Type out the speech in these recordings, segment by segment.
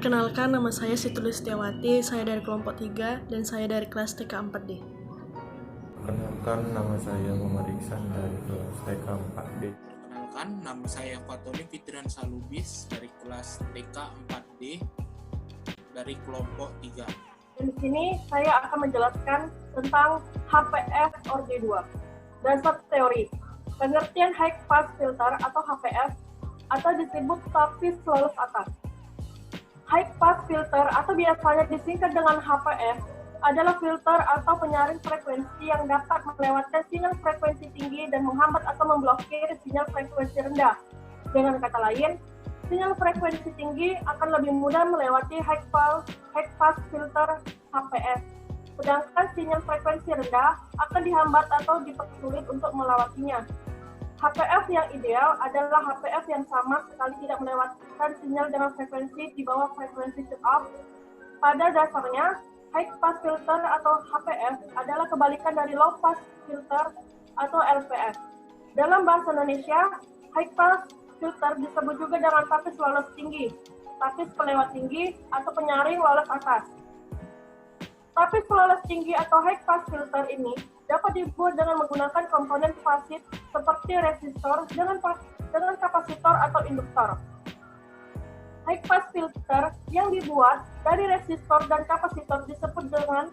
Perkenalkan, nama saya Siti Listiawati, saya dari kelompok 3 dan saya dari kelas TK 4D. Perkenalkan, nama saya Muhammad Iksan dari kelas TK 4D. Perkenalkan, nama saya Fatoni Fitrian Salubis dari kelas TK 4D dari kelompok 3. Dan di sini saya akan menjelaskan tentang HPF Org 2. Dasar teori. Pengertian High Pass Filter atau HPF atau disebut tapis lolos atas. High Pass Filter atau biasanya disingkat dengan HPF adalah filter atau penyaring frekuensi yang dapat melewatkan sinyal frekuensi tinggi dan menghambat atau memblokir sinyal frekuensi rendah. Dengan kata lain, sinyal frekuensi tinggi akan lebih mudah melewati high pass filter HPF, sedangkan sinyal frekuensi rendah akan dihambat atau dipersulit untuk melewatinya. HPF yang ideal adalah HPF yang sama sekali tidak melewatkan sinyal dengan frekuensi di bawah frekuensi cutoff. Pada dasarnya, high pass filter atau HPF adalah kebalikan dari low pass filter atau LPF. Dalam bahasa Indonesia, high pass filter disebut juga dengan tapis lolos tinggi, tapis pelewat tinggi, atau penyaring lolos atas. Tapis lolos tinggi atau high pass filter ini dapat dibuat dengan menggunakan komponen pasif seperti resistor dengan kapasitor atau induktor. High pass filter yang dibuat dari resistor dan kapasitor disebut dengan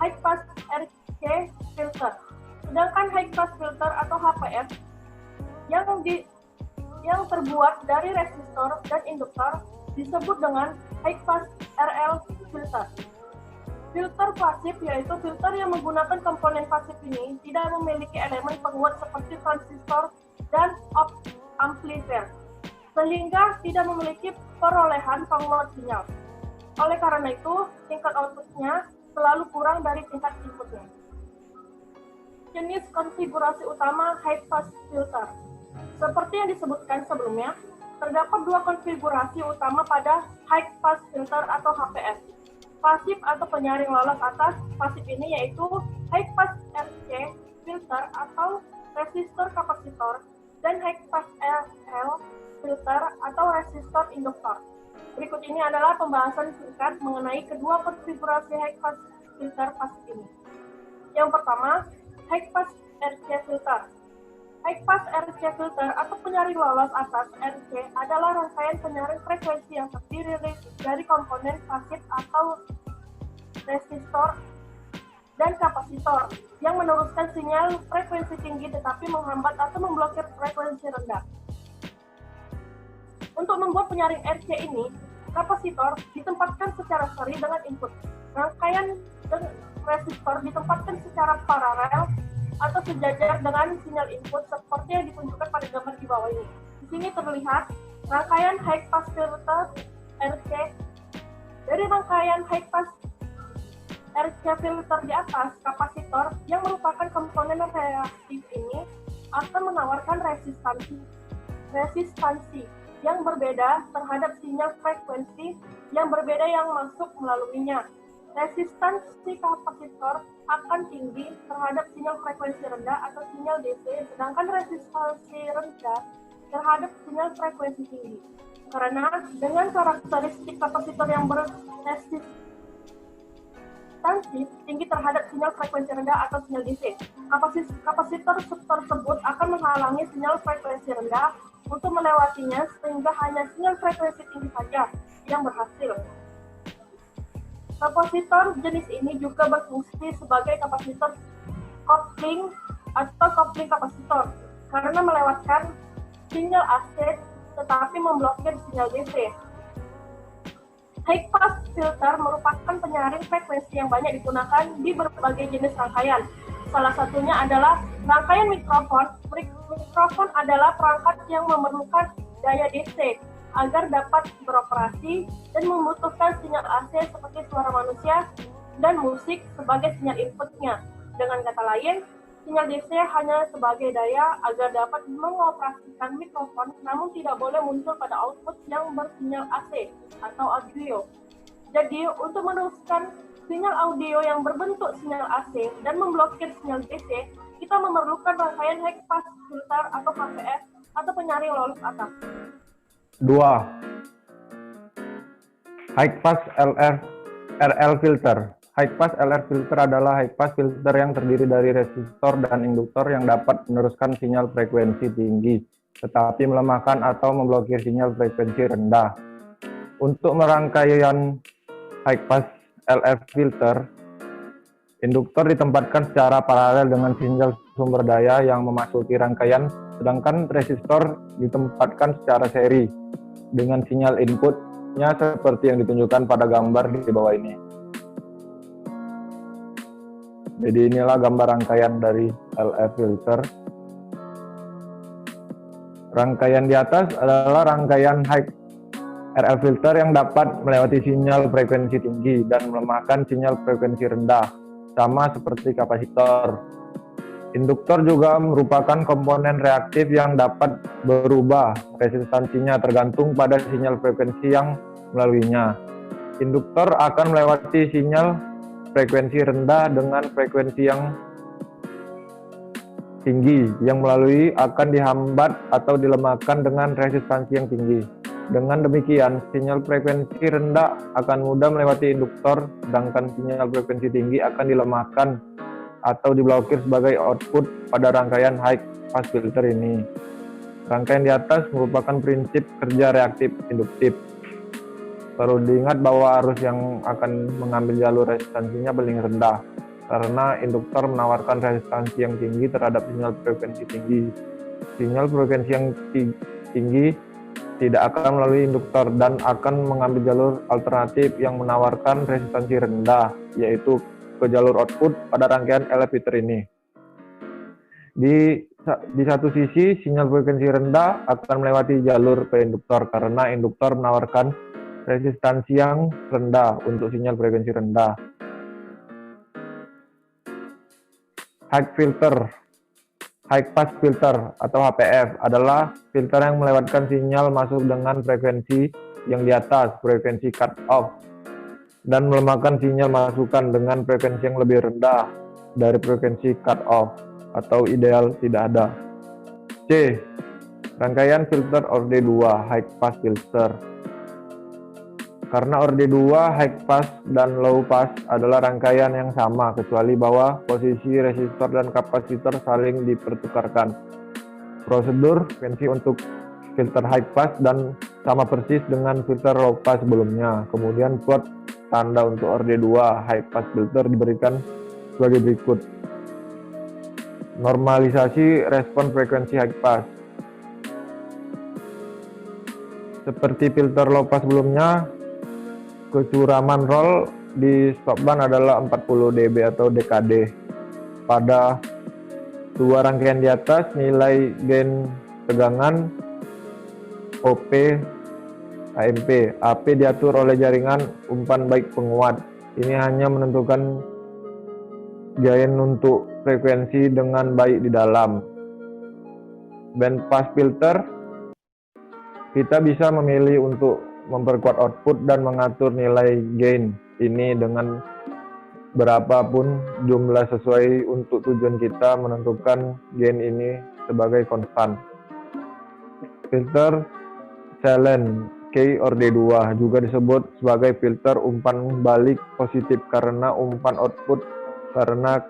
high pass RC filter. Sedangkan high pass filter atau HPF yang terbuat dari resistor dan induktor disebut dengan high pass RL filter. Filter pasif yaitu filter yang menggunakan komponen pasif ini tidak memiliki elemen penguat seperti transistor dan amplifier, sehingga tidak memiliki perolehan penguat sinyal. Oleh karena itu, tingkat outputnya selalu kurang dari tingkat inputnya. Jenis konfigurasi utama high pass filter. Seperti yang disebutkan sebelumnya, terdapat dua konfigurasi utama pada high pass filter atau HPF. Pasif atau penyaring lolos atas. Pasif ini yaitu high pass RC filter atau resistor kapasitor dan high pass RL filter atau resistor induktor. Berikut ini adalah pembahasan singkat mengenai kedua konfigurasi high pass filter pasif ini. Yang pertama, high pass RC filter. High pass RC filter atau penyaring lolos atas RC adalah rangkaian penyaring frekuensi yang terdiri dari komponen pasif atau resistor dan kapasitor yang meneruskan sinyal frekuensi tinggi tetapi menghambat atau memblokir frekuensi rendah. Untuk membuat penyaring RC ini, kapasitor ditempatkan secara seri dengan input. Rangkaian resistor ditempatkan secara paralel atau sejajar dengan sinyal input seperti yang ditunjukkan pada gambar di bawah ini. Di sini terlihat rangkaian high pass filter RC. Dari rangkaian high pass RC filter di atas, kapasitor yang merupakan komponen reaktif ini akan menawarkan resistansi yang berbeda terhadap sinyal frekuensi yang berbeda yang masuk melaluinya. Resistansi kapasitor akan tinggi terhadap sinyal frekuensi rendah atau sinyal DC, sedangkan resistansi rendah terhadap sinyal frekuensi tinggi. Karena dengan karakteristik kapasitor yang berresistansi tinggi terhadap sinyal frekuensi rendah atau sinyal DC, kapasitor tersebut akan menghalangi sinyal frekuensi rendah untuk melewatinya sehingga hanya sinyal frekuensi tinggi saja yang berhasil. Kapasitor jenis ini juga berfungsi sebagai kapasitor coupling atau coupling kapasitor karena melewatkan sinyal AC tetapi memblokir sinyal DC. High pass filter merupakan penyaring frekuensi yang banyak digunakan di berbagai jenis rangkaian. Salah satunya adalah rangkaian mikrofon. Mikrofon adalah perangkat yang memerlukan daya DC agar dapat beroperasi dan membutuhkan sinyal AC seperti suara manusia dan musik sebagai sinyal inputnya. Dengan kata lain, sinyal DC hanya sebagai daya agar dapat mengoperasikan mikrofon, namun tidak boleh muncul pada output yang bersinyal AC atau audio. Jadi, untuk meneruskan sinyal audio yang berbentuk sinyal AC dan memblokir sinyal DC, kita memerlukan rangkaian high pass filter atau HPF atau penyaring lolos atas. 2. High pass RL filter. High pass LR filter adalah high pass filter yang terdiri dari resistor dan induktor yang dapat meneruskan sinyal frekuensi tinggi, tetapi melemahkan atau memblokir sinyal frekuensi rendah. Untuk merangkaian high pass LR filter, induktor ditempatkan secara paralel dengan sinyal sumber daya yang memasuki rangkaian, sedangkan resistor ditempatkan secara seri dengan sinyal inputnya seperti yang ditunjukkan pada gambar di bawah ini. Jadi inilah gambar rangkaian dari LR filter. Rangkaian di atas adalah rangkaian high RL filter yang dapat melewati sinyal frekuensi tinggi dan melemahkan sinyal frekuensi rendah, sama seperti kapasitor. Induktor juga merupakan komponen reaktif yang dapat berubah resistansinya tergantung pada sinyal frekuensi yang melaluinya. Induktor akan melewati sinyal frekuensi rendah dengan frekuensi yang tinggi, yang melalui akan dihambat atau dilemahkan dengan resistansi yang tinggi. Dengan demikian, sinyal frekuensi rendah akan mudah melewati induktor, sedangkan sinyal frekuensi tinggi akan dilemahkan atau diblokir sebagai output pada rangkaian high pass filter ini. Rangkaian di atas merupakan prinsip kerja reaktif induktif. Perlu diingat bahwa arus yang akan mengambil jalur resistansinya paling rendah, karena induktor menawarkan resistansi yang tinggi terhadap sinyal frekuensi tinggi. Sinyal frekuensi yang tinggi tidak akan melalui induktor dan akan mengambil jalur alternatif yang menawarkan resistansi rendah, yaitu ke jalur output pada rangkaian LR filter ini. Di satu sisi, sinyal frekuensi rendah akan melewati jalur ke induktor karena induktor menawarkan resistansi yang rendah untuk sinyal frekuensi rendah. High pass filter atau HPF adalah filter yang melewatkan sinyal masuk dengan frekuensi yang di atas, frekuensi cut off, dan melemahkan sinyal masukan dengan frekuensi yang lebih rendah dari frekuensi cut off atau ideal tidak ada. C. Rangkaian filter Orde 2 high pass filter. Karena Orde 2 high pass dan low pass adalah rangkaian yang sama, kecuali bahwa posisi resistor dan kapasitor saling dipertukarkan. Prosedur frekuensi untuk filter high pass dan sama persis dengan filter low pass sebelumnya. Kemudian plot tanda untuk Orde 2 high pass filter diberikan sebagai berikut. Normalisasi respon frekuensi high pass. Seperti filter low pass sebelumnya, kecuraman roll di stopband adalah 40 dB atau dekade. Pada dua rangkaian di atas, nilai gain tegangan OP AMP. AP diatur oleh jaringan umpan baik penguat. Ini hanya menentukan gain untuk frekuensi dengan baik di dalam. Band pass filter, kita bisa memilih untuk memperkuat output dan mengatur nilai gain ini dengan berapapun jumlah sesuai untuk tujuan kita menentukan gain ini sebagai konstan. Filter silent K Orde 2 juga disebut sebagai filter umpan balik positif karena umpan output karena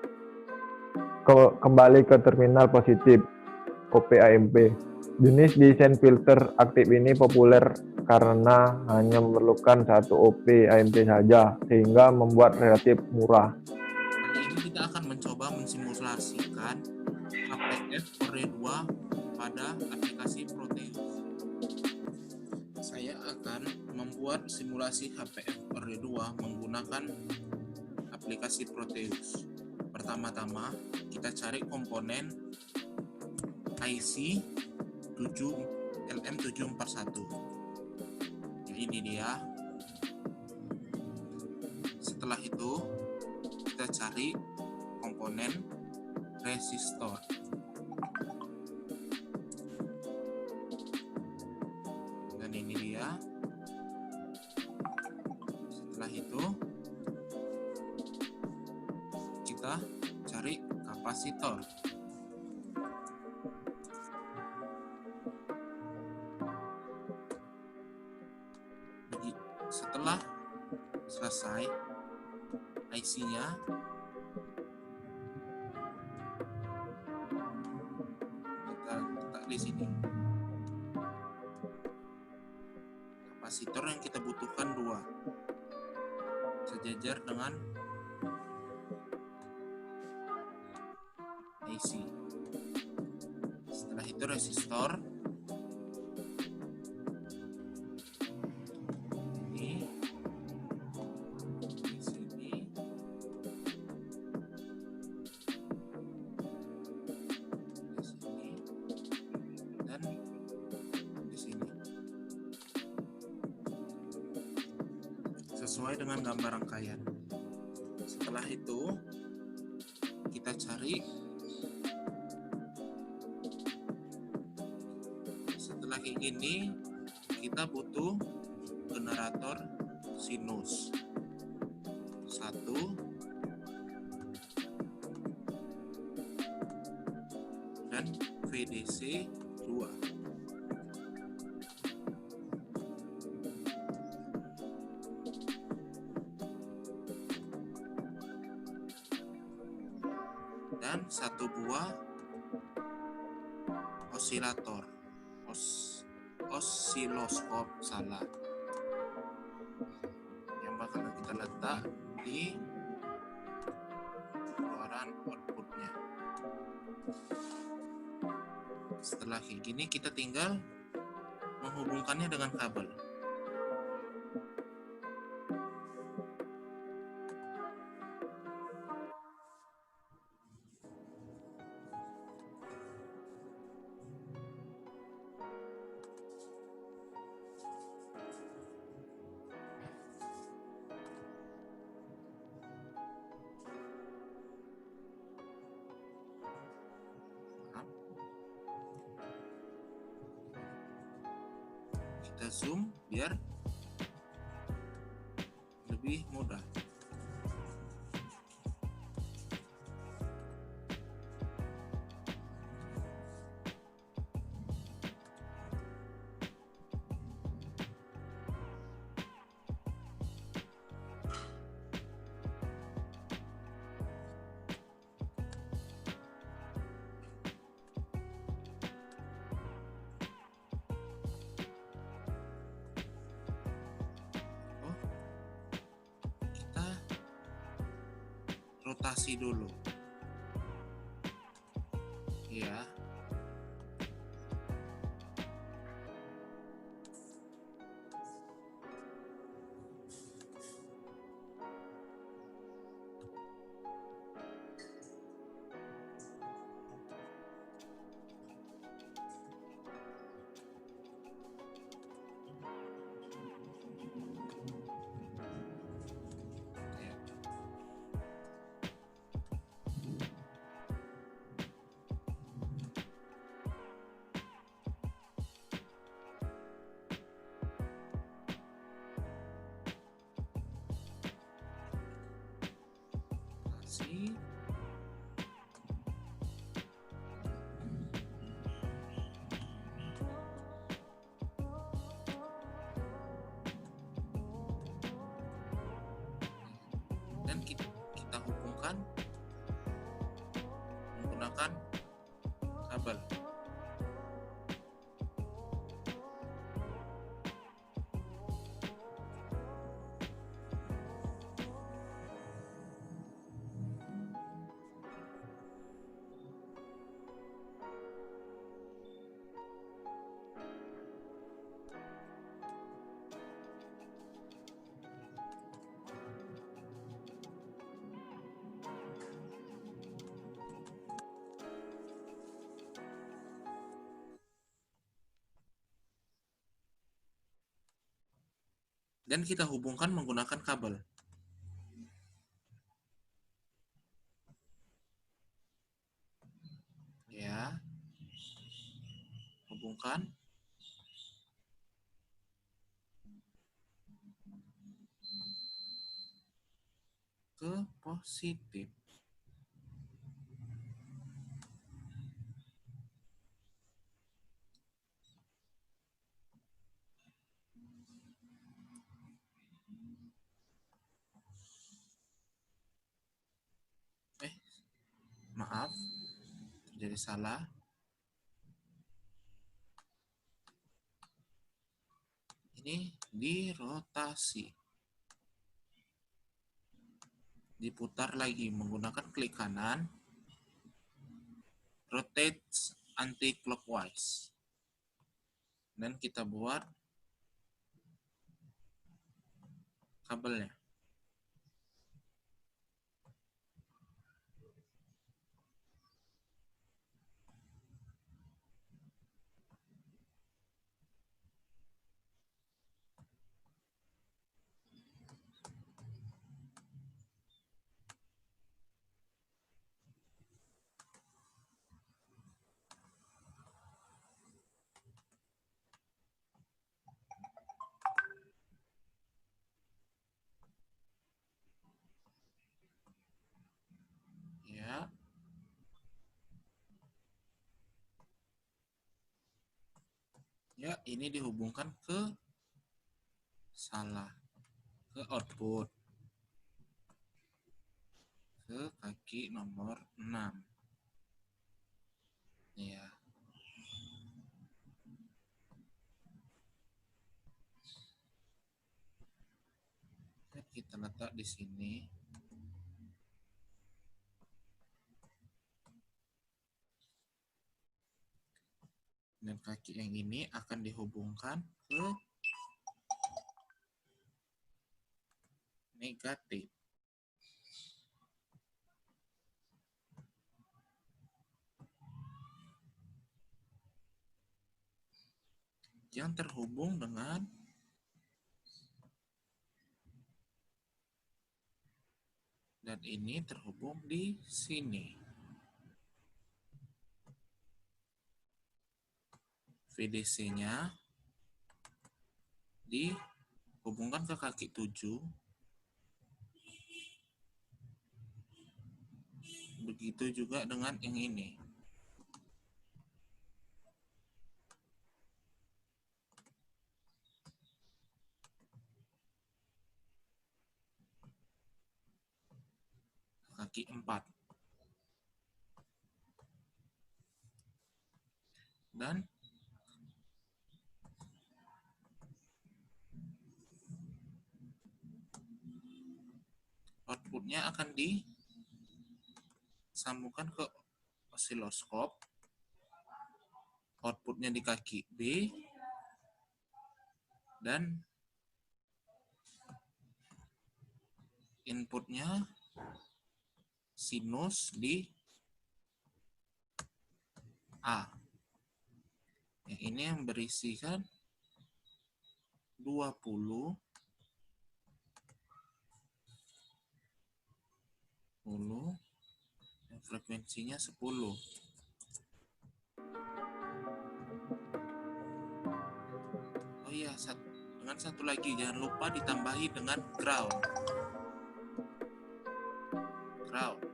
kembali ke terminal positif OP-AMP. Jenis desain filter aktif ini populer karena hanya memerlukan satu OP-AMP saja, sehingga membuat relatif murah. Kali ini kita akan mencoba mensimulasikan HPF Orde 2 pada aplikasi Proteus. Saya akan membuat simulasi HPF Orde 2 menggunakan aplikasi Proteus. Pertama-tama, kita cari komponen IC LM741. Jadi ini dia. Setelah itu kita cari komponen resistor. Dan ini dia. Setelah itu kita cari kapasitor. Setelah selesai IC-nya, kita letak di sini. Kapasitor yang kita butuhkan 2, sejajar dengan IC. Setelah itu resistor ini di sini, di sini, dan di sini, sesuai dengan gambar rangkaian. Setelah itu kita cari, setelah kayak gini kita butuh generator sinus 1 dan VDC 2. Dan 1 buah osilator, osiloskop salah, yang bakal kita letak di keluaran outputnya. Setelah kayak gini kita tinggal menghubungkannya dengan kabel. Kita zoom biar lebih mudah. Rotasi dulu ya. Rotasi. Dan kita hubungkan menggunakan kabel. Dan kita hubungkan menggunakan kabel. Ya. Hubungkan. Ke positif. Maaf, terjadi salah. Ini dirotasi. Diputar lagi menggunakan klik kanan. Rotate anti-clockwise. Dan kita buat kabelnya. Ya. Ya, ini dihubungkan ke output. Ke kaki nomor 6. Ya. Kita letak di sini. Dan kaki yang ini akan dihubungkan ke negatif. Yang terhubung dengan dan ini terhubung di sini. VDC-nya dihubungkan ke kaki 7. Begitu juga dengan yang ini. Kaki 4. Dan outputnya akan disambungkan ke osiloskop. Outputnya di kaki B. Dan inputnya sinus di A. Yang ini yang berisikan 20, 10, dan frekuensinya 10. Oh iya, dengan satu lagi, jangan lupa ditambahi dengan ground. Ground.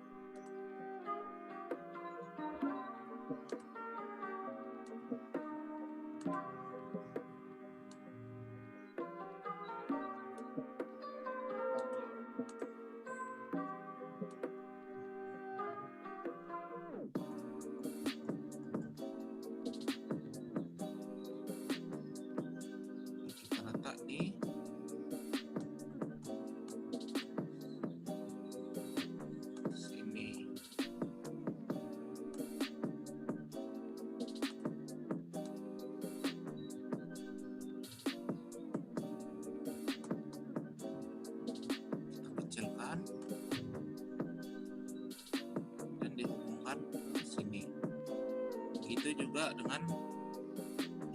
Kita letak di sini. Kita kecilkan dan dihubungkan ke sini. Begitu juga dengan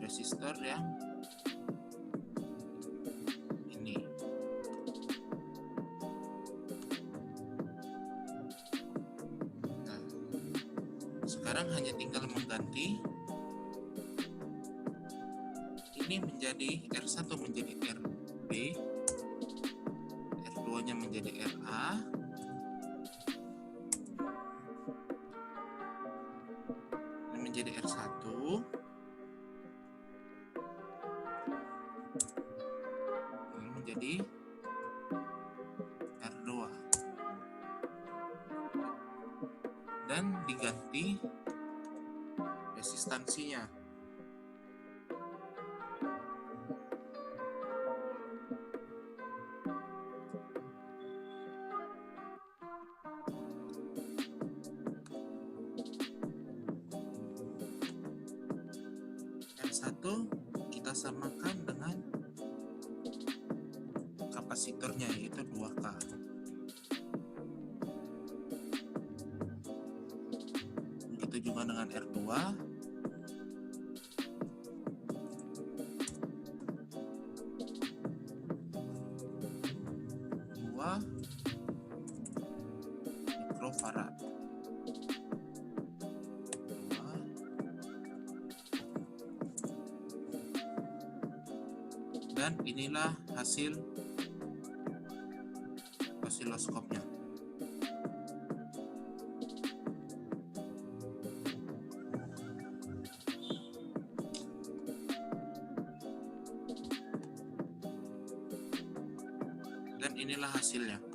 resistor yang ini. Nah, sekarang hanya tinggal mengganti ini menjadi R1 menjadi RB, R2-nya menjadi RA, ini menjadi R1, ini menjadi R2. dan diganti resistansinya. R1 kita samakan dengan kapasitornya, yaitu 2K. Begitu juga dengan R2. Mikrofarad. Dan inilah hasil osiloskopnya. Dan inilah hasilnya.